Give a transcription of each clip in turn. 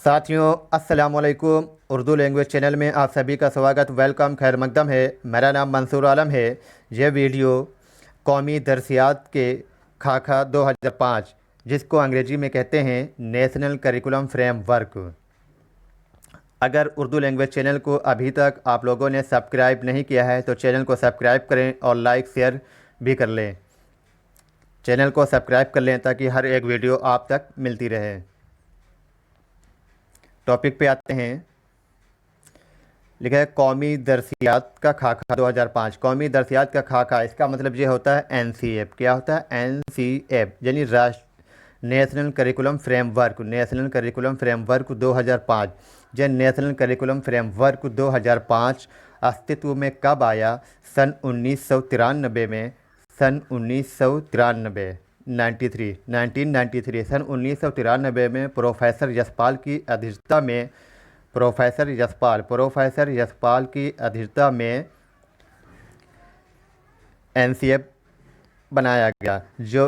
साथियों अस्सलाम वालेकुम। उर्दू लैंग्वेज चैनल में आप सभी का स्वागत, वेलकम, खैर मकदम है। मेरा नाम मंसूर आलम है। यह वीडियो कौमी दरसियात के खाका 2005 जिसको अंग्रेज़ी में कहते हैं नेशनल करिकुलम फ्रेमवर्क। अगर उर्दू लैंग्वेज चैनल को अभी तक आप लोगों ने सब्सक्राइब नहीं किया है तो चैनल को सब्सक्राइब करें और लाइक शेयर भी कर लें। चैनल को सब्सक्राइब कर लें ताकि हर एक वीडियो आप तक मिलती रहे। टॉपिक पे आते हैं। लिखा है कौमी दरसियात का खाका 2005। कौमी दरसियात का खाका, इसका मतलब ये होता है एनसीएफ। क्या होता है? एनसीएफ यानी राष्ट्र national curriculum framework. National curriculum framework 2005। यह नेशनल करिकुलम फ्रेमवर्क 2005 अस्तित्व में कब आया? सन 1993 में। सन 1993 1993 सन 1993 में प्रोफेसर यशपाल की अध्यक्षता में प्रोफेसर यशपाल की अध्यक्षता में एनसीएफ बनाया गया,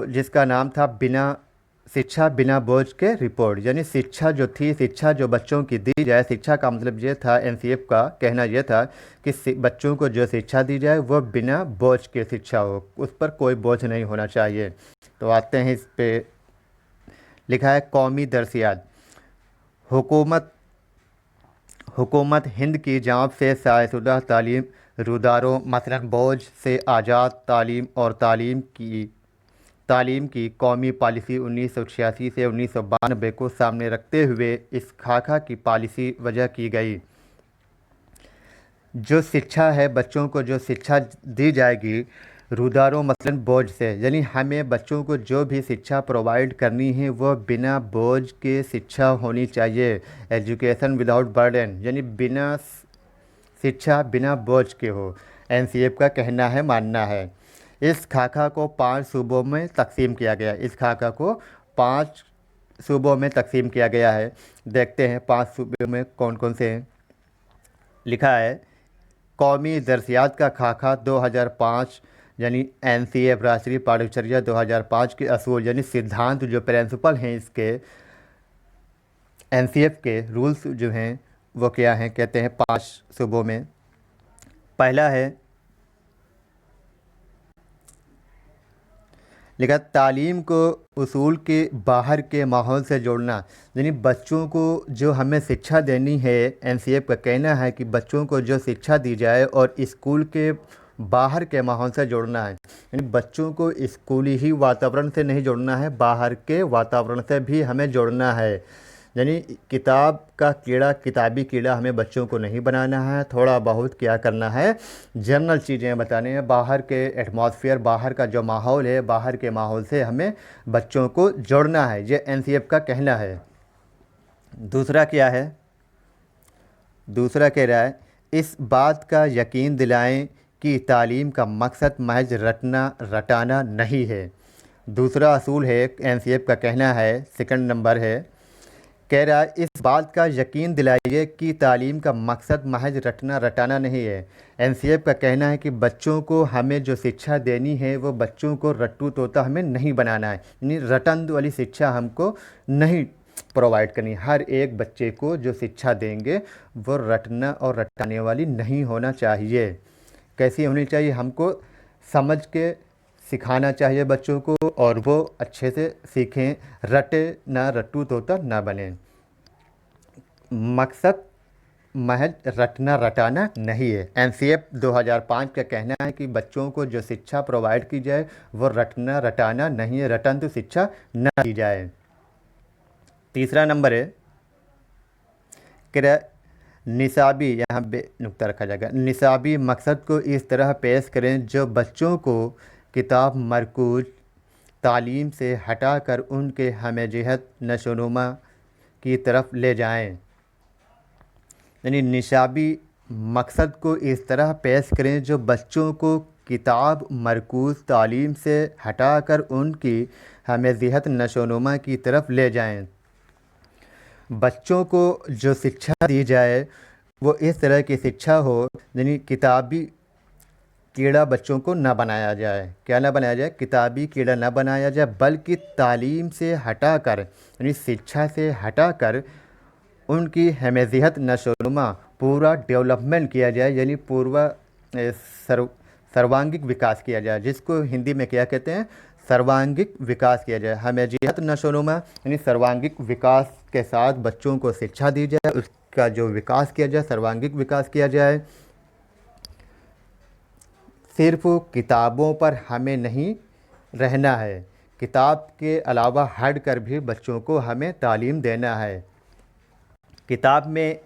जिसका नाम था शिक्षा बिना बोझ के रिपोर्ट। यानी शिक्षा जो थी, शिक्षा जो बच्चों की दी जाए, शिक्षा का मतलब ये था, एनसीएफ का कहना यह था कि बच्चों को जो शिक्षा दी जाए वो बिना बोझ के शिक्षा हो, उस पर कोई बोझ नहीं होना चाहिए। तो आते हैं इस पे। लिखा है कौमी दरसियात हुकूमत हिंद की जांब से शायशुदा तालीम रूदारों मसलन बोझ से आज़ाद तालीम और तालीम की कौमी पॉलिसी 1986 से 1992 को सामने रखते हुए इस खाका की पॉलिसी वजह की गई। जो शिक्षा है, बच्चों को जो शिक्षा दी जाएगी रूदारों मसलन बोझ से, यानी हमें बच्चों को जो भी शिक्षा प्रोवाइड करनी है वो बिना बोझ के शिक्षा होनी चाहिए। एजुकेशन विदाउट बर्डन, यानी शिक्षा बिना बोझ के हो, एनसीएफ का कहना है, मानना है। इस खाका को 5 सूबों में तकसीम किया गया। इस खाका को 5 सूबों में तकसीम किया गया है। देखते हैं 5 सूबों में कौन कौन से हैं। लिखा है कौमी दरसियात का खाका 2005 यानी एनसीएफ राष्ट्रीय पाठ्यचर्या 2005 के असूल यानी सिद्धांत, जो प्रिंसिपल हैं इसके एनसीएफ के रूल्स जो हैं वो क्या हैं? कहते हैं 5 सूबों में। पहला है, लिखा तालीम को उसूल के बाहर के माहौल से जोड़ना। यानी बच्चों को जो हमें शिक्षा देनी है, एनसीएफ का कहना है कि बच्चों को जो शिक्षा दी जाए और स्कूल के बाहर के माहौल से जोड़ना है। यानी बच्चों को स्कूली ही वातावरण से नहीं जोड़ना है, बाहर के वातावरण से भी हमें जोड़ना है। यानी किताबी कीड़ा हमें बच्चों को नहीं बनाना है। थोड़ा बहुत क्या करना है, जनरल चीज़ें बताने हैं। बाहर के एटमॉस्फेयर, बाहर का जो माहौल है, बाहर के माहौल से हमें बच्चों को जोड़ना है, ये एनसीएफ का कहना है। दूसरा क्या है? दूसरा कह रहा है इस बात का यकीन दिलाएं कि तालीम का मकसद महज रटाना नहीं है। दूसरा असूल है, एनसीएफ का कहना है, सेकंड नंबर है, कह रहा है इस बात का यकीन दिलाइए कि तालीम का मकसद महज रटाना नहीं है। एनसीएफ का कहना है कि बच्चों को हमें जो शिक्षा देनी है वो बच्चों को रट्टू तोता हमें नहीं बनाना है, यानी रटन वाली शिक्षा हमको नहीं प्रोवाइड करनी। हर एक बच्चे को जो शिक्षा देंगे वो रटना और रटाने वाली नहीं होना चाहिए। कैसी होनी चाहिए? हमको समझ के सिखाना चाहिए बच्चों को और वो अच्छे से सीखें, रटे ना, रट्टू तोता ना बने। मकसद महज रटाना नहीं है। एनसीएफ 2005 का कहना है कि बच्चों को जो शिक्षा प्रोवाइड की जाए वो रटाना नहीं है, रटन तो शिक्षा न दी जाए। तीसरा नंबर है कि निसाबी, यहाँ नुक्ता रखा जाएगा, निसाबी मकसद को इस तरह पेश करें जो बच्चों को किताब मरकूज तालीम से हटाकर उनके हमजिहत नशोनुमा की तरफ ले जाएं। यानी निसाबी मकसद को इस तरह पेश करें जो बच्चों को किताब मरकूज तालीम से हटाकर उनकी हमजिहत नशोनुमा की तरफ ले जाएं। बच्चों को जो शिक्षा दी जाए वो इस तरह की शिक्षा हो, यानी किताबी कीड़ा बच्चों को न बनाया जाए। क्या ना बनाया जाए? किताबी कीड़ा न बनाया जाए, बल्कि तालीम से हटाकर, यानी शिक्षा से हटाकर उनकी हमेजियत नशोनुमा पूरा डेवलपमेंट किया जाए, यानी सर्व सर्वांगीण विकास किया जाए, जिसको हिंदी में क्या कहते हैं, सर्वांगीण विकास किया जाए। हमेजियत नशोनुमा यानी सर्वांगीण विकास के साथ बच्चों को शिक्षा दी जाए, उसका जो विकास किया जाए, सर्वांगीण विकास किया जाए। सिर्फ किताबों पर हमें नहीं रहना है, किताब के अलावा हट कर भी बच्चों को हमें तालीम देना है। किताब में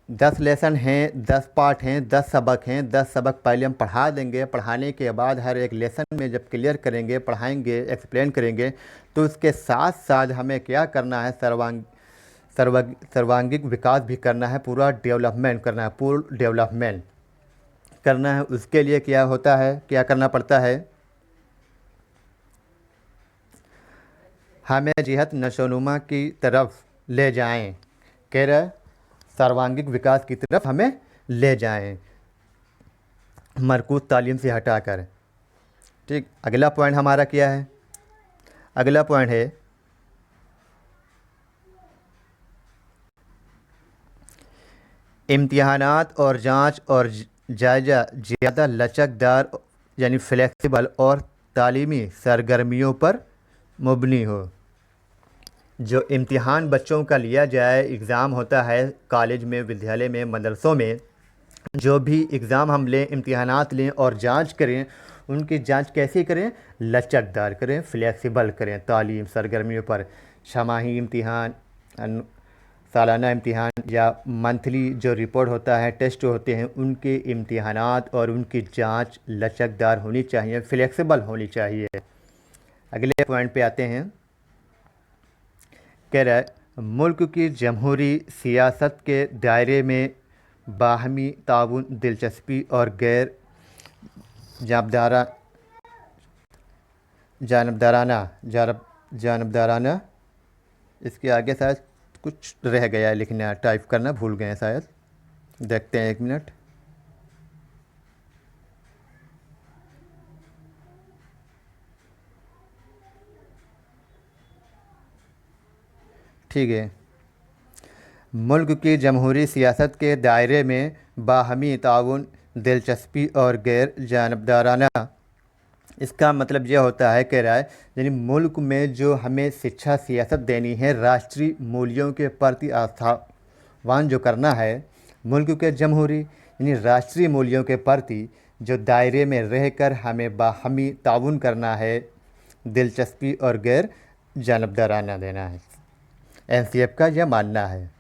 10 लेसन हैं, 10 पार्ट हैं, 10 सबक हैं। 10 सबक पहले हम पढ़ा देंगे, पढ़ाने के बाद हर एक लेसन में जब क्लियर करेंगे, पढ़ाएंगे, एक्सप्लेन करेंगे, तो उसके साथ साथ हमें क्या करना है, सर्वांगीण विकास भी करना है, पूरा डेवलपमेंट करना है, पूर्ण डेवलपमेंट करना है। उसके लिए क्या होता है, क्या करना पड़ता है, हमें जिहत नशोनुमा की तरफ ले जाएं, कह रहा है सर्वांगीण विकास की तरफ हमें ले जाएं, मरकूज तालीम से हटाकर। ठीक, अगला पॉइंट हमारा क्या है, अगला पॉइंट है इम्तिहानात और जांच और जायजा ज़्यादा लचकदार यानी फ्लेक्सिबल और तालीमी सरगर्मियों पर मबनी हो। जो इम्तिहान बच्चों का लिया जाए, एग्ज़ाम होता है कॉलेज में, विद्यालय में, मदरसों में, जो भी एग्ज़ाम हम लें, इम्तिहानात लें और जांच करें, उनकी जांच कैसे करें, लचकदार करें, फ्लेक्सिबल करें, तालीम सरगर्मियों पर। छमाही इम्तिहान, सालाना इम्तिहान या मंथली जो रिपोर्ट होता है, टेस्ट होते हैं, उनके इम्तिहानात और उनकी जांच लचकदार होनी चाहिए, फ्लेक्सिबल होनी चाहिए। अगले पॉइंट पे आते हैं, कह रहा है मुल्क की जमहूरी सियासत के दायरे में बाहमी ताउन, दिलचस्पी और गैर जानबदारा जानबदाराना इसके आगे शायद कुछ रह गया है लिखना, टाइप करना भूल गए हैं शायद, देखते हैं 1 मिनट। ठीक है, मुल्क की जमहूरी सियासत के दायरे में बाहमी ताउन, दिलचस्पी और गैर जानबदाराना, इसका मतलब यह होता है, कह रहा है यानी मुल्क में जो हमें शिक्षा सियासत देनी है, राष्ट्रीय मूल्यों के प्रति आस्थावान जो करना है, मुल्क के जमहूरी यानी राष्ट्रीय मूल्यों के प्रति जो दायरे में रहकर हमें बाहमी ताउन करना है, दिलचस्पी और गैर जानबदाराना देना है। एनसीएफ का यह मानना है।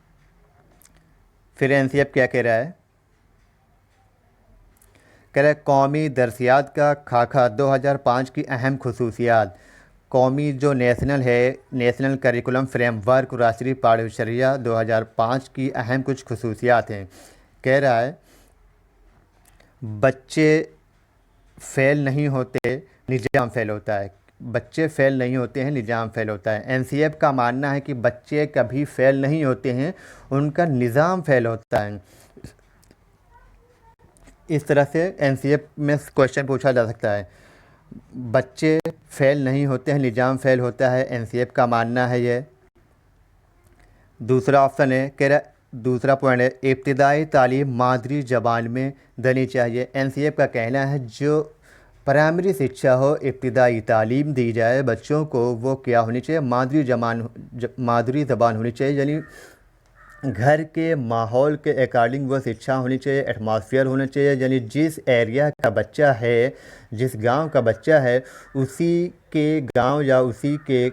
फिर एनसीएफ क्या कह रहा है, कह रहा है कौमी दरसियात का खाका 2005 की अहम खसूसियात। कौमी जो नेशनल है, नेशनल करिकुलम फ्रेमवर्क, राष्ट्रीय पाठ्यचर्या 2005 की अहम कुछ खसूसियात हैं। कह रहा है बच्चे फेल नहीं होते, निज़ाम फेल होता है। बच्चे फेल नहीं होते हैं, निज़ाम फेल होता है। एनसीएफ का मानना है कि बच्चे कभी फेल नहीं होते हैं, उनका निज़ाम फेल होता है। इस तरह से एनसीएफ में क्वेश्चन पूछा जा सकता है, बच्चे फेल नहीं होते हैं, निज़ाम फेल होता है, एनसीएफ का मानना है ये। दूसरा ऑप्शन है, कह रहा दूसरा पॉइंट है इब्तिदाई तालीम मादरी ज़बान में देनी चाहिए। एनसीएफ का कहना है जो प्राइमरी शिक्षा हो, इब्तिदाई तालीम दी जाए बच्चों को, वो क्या होनी चाहिए, मादरी ज़बान होनी चाहिए, यानी घर के माहौल के अकॉर्डिंग वो शिक्षा होनी चाहिए, एटमॉस्फेयर होना चाहिए, यानी जिस एरिया का बच्चा है, जिस गांव का बच्चा है, उसी के गांव या उसी के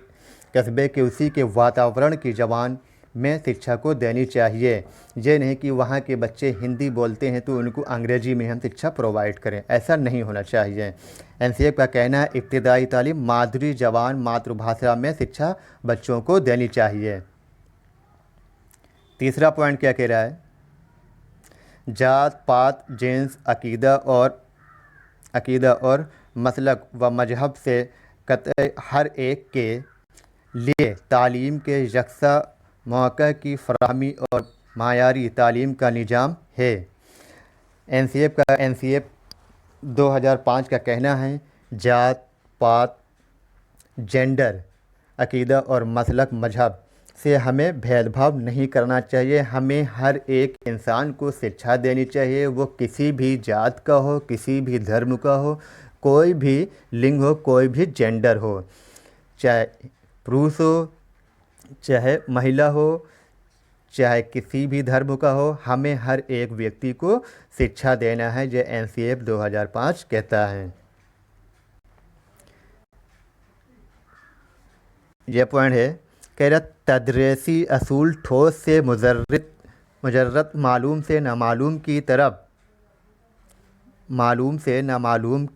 कस्बे के, उसी के वातावरण की ज़बान में शिक्षा को देनी चाहिए। ये नहीं कि वहाँ के बच्चे हिंदी बोलते हैं तो उनको अंग्रेज़ी में हम शिक्षा प्रोवाइड करें, ऐसा नहीं होना चाहिए। एनसीएफ का कहना है इब्तिदाई तालीम मादरी ज़बान, मातृभाषा में शिक्षा बच्चों को देनी चाहिए। तीसरा पॉइंट क्या कह रहा है, जात पात, जिन्स, अकीदा और मसलक व मजहब से कतई हर एक के लिए तालीम के यकसा मौक़े की फराहमी और मायारी तालीम का निज़ाम है। एनसीएफ 2005 का कहना है जात पात, जेंडर, अकीदा और मसलक, मजहब से हमें भेदभाव नहीं करना चाहिए। हमें हर एक इंसान को शिक्षा देनी चाहिए, वो किसी भी जात का हो, किसी भी धर्म का हो, कोई भी लिंग हो, कोई भी जेंडर हो, चाहे पुरुष हो चाहे महिला हो, चाहे किसी भी धर्म का हो, हमें हर एक व्यक्ति को शिक्षा देना है, जो एनसीएफ 2005 कहता है। ये पॉइंट है, कह रहा तदरीसी असूल ठोस से मुजर्रत मालूम से नामालूम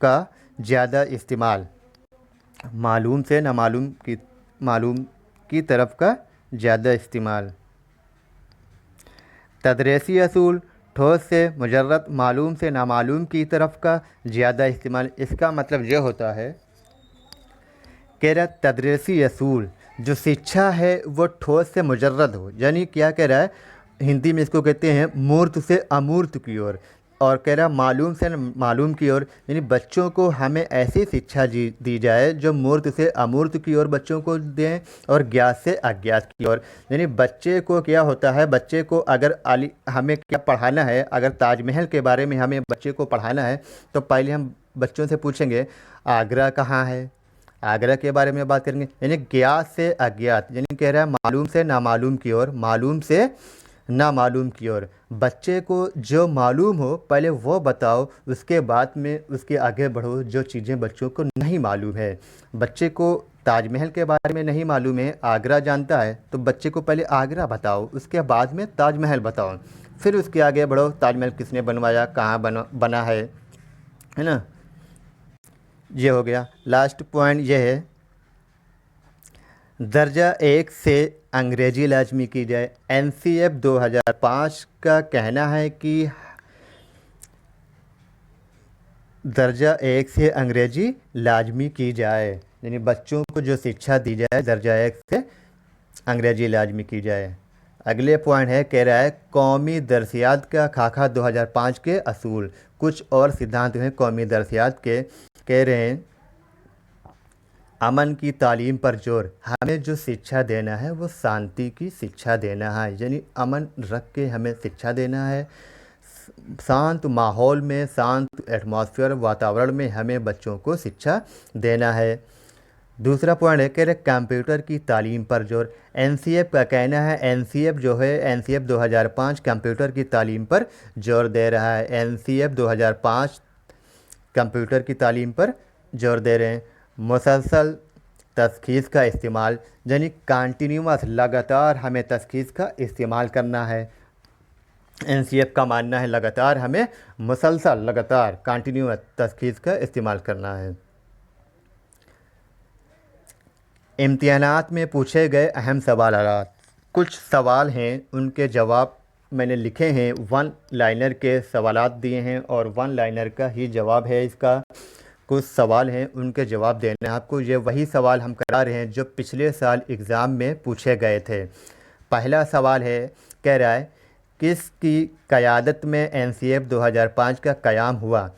का ज़्यादा इस्तेमाल, मालूम की तरफ का ज़्यादा इस्तेमाल। तदरीसी असूल ठोस से मुजर्रत मालूम से नामालूम की तरफ का ज़्यादा इस्तेमाल, इसका मतलब ये होता है, कह रहा तदरीसी असूल जो शिक्षा है वो ठोस से मुजर्रद हो, यानी क्या कह रहा है, हिंदी में इसको कहते हैं मूर्त से अमूर्त की ओर, और कह रहा मालूम से मालूम की ओर, यानी बच्चों को हमें ऐसी शिक्षा दी जाए जो मूर्त से अमूर्त की ओर बच्चों को दें, और ज्ञात से अज्ञात की ओर। यानी बच्चे को क्या होता है, बच्चे को अगर हमें क्या पढ़ाना है, अगर ताजमहल के बारे में हमें बच्चे को पढ़ाना है तो पहले हम बच्चों से पूछेंगे आगरा कहाँ है, आगरा के बारे में बात करेंगे। यानी ज्ञात से अज्ञात, यानी कह रहा है मालूम से नामालूम की ओर, मालूम से नामालूम की ओर। बच्चे को जो मालूम हो पहले वो बताओ, उसके बाद में उसके आगे बढ़ो जो चीज़ें बच्चों को नहीं मालूम है। बच्चे को ताजमहल के बारे में नहीं मालूम है, आगरा जानता है, तो बच्चे को पहले आगरा बताओ, उसके बाद में ताजमहल बताओ, फिर उसके आगे बढ़ो ताजमहल किसने बनवाया, कहाँ बना है ना। ये हो गया। लास्ट पॉइंट ये है, दर्जा 1 से अंग्रेजी लाजमी की जाए। एनसीएफ 2005 का कहना है कि दर्जा 1 से अंग्रेजी लाजमी की जाए, यानी बच्चों को जो शिक्षा दी जाए दर्जा 1 से अंग्रेजी लाजमी की जाए। अगले पॉइंट है, कह रहा है कौमी दरसियात का खाका 2005 के असूल। कुछ और सिद्धांत हैं कौमी दरसियात के, कह रहे हैं अमन की तालीम पर जोर, हमें जो शिक्षा देना है वो शांति की शिक्षा देना है, यानी अमन रख के हमें शिक्षा देना है। शांत माहौल में, शांत एटमॉस्फेयर वातावरण में हमें बच्चों को शिक्षा देना है। दूसरा पॉइंट है, कह रहे कंप्यूटर की तालीम पर जोर। एनसीएफ का कहना है, एनसीएफ जो है एनसीएफ 2005 कंप्यूटर की तालीम पर जोर दे रहा है। एनसीएफ 2005 कंप्यूटर की तालीम पर जोर दे रहे हैं। मुसलसल तशख़ीस का इस्तेमाल, यानी कंटिन्यूअस लगातार हमें तशख़ीस का इस्तेमाल करना है। एनसीएफ का मानना है लगातार हमें मुसलसल लगातार कंटिन्यूअस तशख़ीस का इस्तेमाल करना है। इम्तिहानात में पूछे गए अहम सवालात, कुछ सवाल हैं उनके जवाब मैंने लिखे हैं, वन लाइनर के सवालात दिए हैं और वन लाइनर का ही जवाब है इसका। कुछ सवाल हैं उनके जवाब देने हैं आपको, ये वही सवाल हम करा रहे हैं जो पिछले साल एग्ज़ाम में पूछे गए थे। पहला सवाल है, कह रहा है किसकी क़यादत में एनसीएफ 2005 का क़याम हुआ।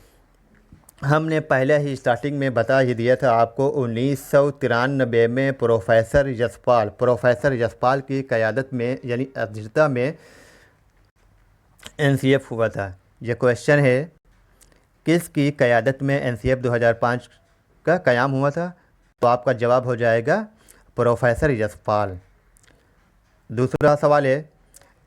हमने पहले ही स्टार्टिंग में बता ही दिया था आपको, 1993 में प्रोफेसर यशपाल की क़यादत में यानी अध्यक्षता में एनसीएफ हुआ था। यह क्वेश्चन है किसकी क़यादत में एनसीएफ 2005 का क़याम हुआ था, तो आपका जवाब हो जाएगा प्रोफेसर यशपाल। दूसरा सवाल है,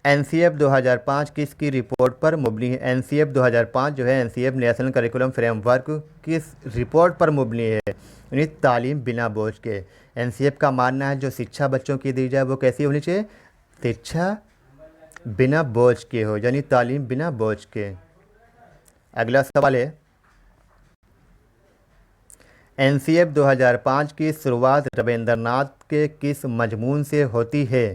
एनसीएफ 2005 किसकी रिपोर्ट पर मुबनी है। एनसीएफ 2005 जो है एनसीएफ नेशनल करिकुलम फ्रेमवर्क किस रिपोर्ट पर मुबनी है, यानी तालीम बिना बोझ के। एनसीएफ का मानना है जो शिक्षा बच्चों की दी जाए वो कैसी होनी चाहिए, शिक्षा बिना बोझ के हो, यानी तालीम बिना बोझ के। अगला सवाल है, एनसीएफ 2005 की शुरुआत रविंद्रनाथ के किस मजमून से होती है।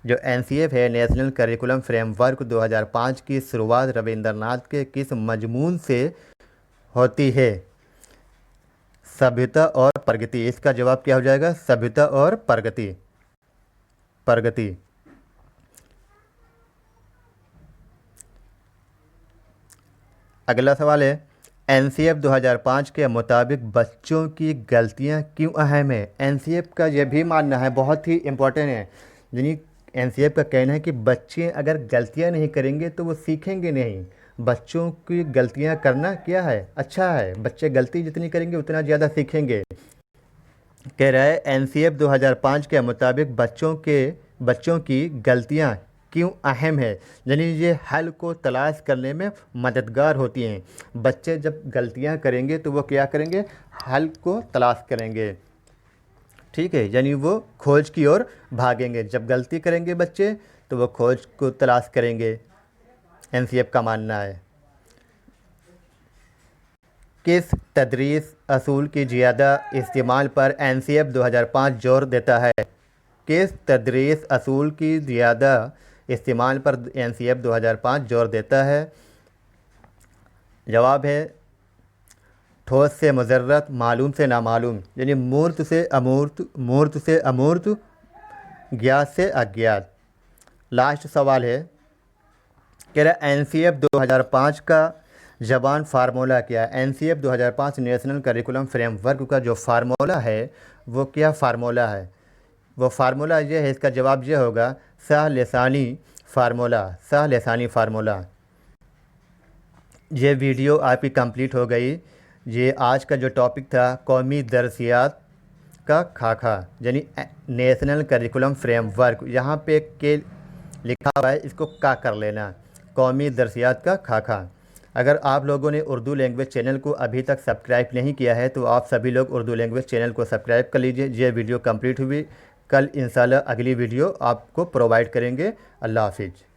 जो एनसीएफ है नेशनल करिकुलम फ्रेमवर्क 2005 की शुरुआत रविंद्रनाथ के किस मजमून से होती है, सभ्यता और प्रगति। इसका जवाब क्या हो जाएगा, सभ्यता और प्रगति। अगला सवाल है, एनसीएफ 2005 के मुताबिक बच्चों की गलतियां क्यों अहम है। एनसीएफ का यह भी मानना है, बहुत ही इम्पोर्टेंट है, यानी एनसीएफ का कहना है कि बच्चे अगर गलतियां नहीं करेंगे तो वो सीखेंगे नहीं। बच्चों की गलतियां करना क्या है, अच्छा है, बच्चे गलती जितनी करेंगे उतना ज़्यादा सीखेंगे। कह रहा है एनसीएफ 2005 के मुताबिक बच्चों की गलतियां क्यों अहम है, यानी ये हल को तलाश करने में मददगार होती हैं। बच्चे जब गलतियां करेंगे तो वो क्या करेंगे, हल को तलाश करेंगे, ठीक है, यानी वो खोज की ओर भागेंगे। जब गलती करेंगे बच्चे तो वो खोज को तलाश करेंगे, एनसीएफ का मानना है। किस तदरीस असूल की ज़्यादा इस्तेमाल पर एनसीएफ 2005 जोर देता है। किस तदरीस असूल की ज़्यादा इस्तेमाल पर एनसीएफ 2005 जोर देता है। जवाब है ठोस से मुजर्रत, मालूम से नामालूम, यानी मूर्त से अमूर्त, मूर्त से अमूर्त, ज्ञात से अज्ञात। लास्ट सवाल है, कह रहा है एनसीएफ 2005 का ज़बान फार्मूला क्या है। एनसीएफ 2005 नेशनल करिकुलम फ्रेमवर्क का जो फार्मूला है वो क्या फार्मूला है। वो फार्मूला ये है, इसका जवाब ये होगा सहलसानी फार्मूला, सहलसानी फार्मूला। ये वीडियो आपकी कंप्लीट हो गई। ये आज का जो टॉपिक था कौमी दरसियात का खाका, यानी नेशनल करिकुलम फ्रेमवर्क, यहाँ पे के लिखा हुआ है, इसको का कर लेना, कौमी दरसियात का खाका। अगर आप लोगों ने उर्दू लैंग्वेज चैनल को अभी तक सब्सक्राइब नहीं किया है तो आप सभी लोग उर्दू लैंग्वेज चैनल को सब्सक्राइब कर लीजिए। ये वीडियो कंप्लीट हुई, कल इंशाल्लाह अगली वीडियो आपको प्रोवाइड करेंगे। अल्लाह हाफिज़।